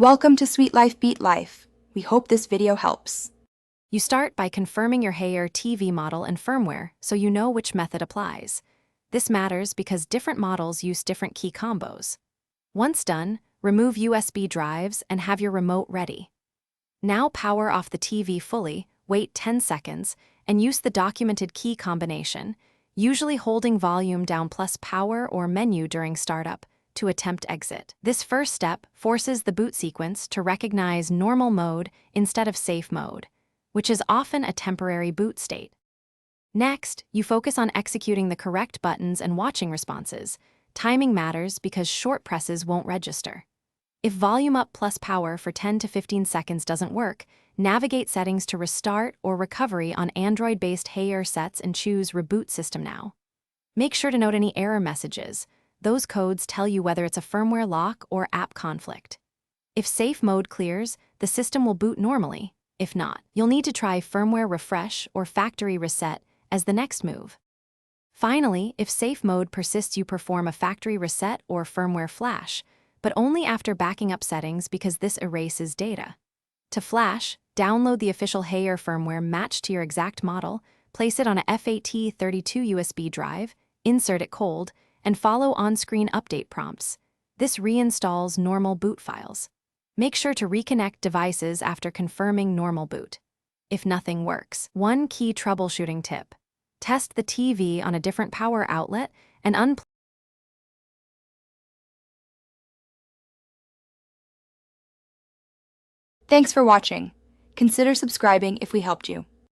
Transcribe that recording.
Welcome to Sweet Life Beat Life. We hope this video helps. You start by confirming your Haier TV model and firmware so you know which method applies. This matters because different models use different key combos. Once done, remove USB drives and have your remote ready. Now power off the TV fully, wait 10 seconds, and use the documented key combination, usually holding volume down plus power or menu during startup, to attempt exit. This first step forces the boot sequence to recognize normal mode instead of safe mode, which is often a temporary boot state. Next, you focus on executing the correct buttons and watching responses. Timing matters because short presses won't register. If volume up plus power for 10 to 15 seconds doesn't work, navigate settings to restart or recovery on Android-based Haier sets and choose Reboot System Now. Make sure to note any error messages. Those codes tell you whether it's a firmware lock or app conflict. If safe mode clears, the system will boot normally. If not, you'll need to try firmware refresh or factory reset as the next move. Finally, if safe mode persists, you perform a factory reset or firmware flash, but only after backing up settings because this erases data. To flash, download the official Haier firmware matched to your exact model, place it on a FAT32 USB drive, insert it cold, and follow on-screen update prompts. This reinstalls normal boot files. Make sure to reconnect devices after confirming normal boot. If nothing works, one key troubleshooting tip: test the TV on a different power outlet and unplug. Thanks for watching. Consider subscribing if we helped you.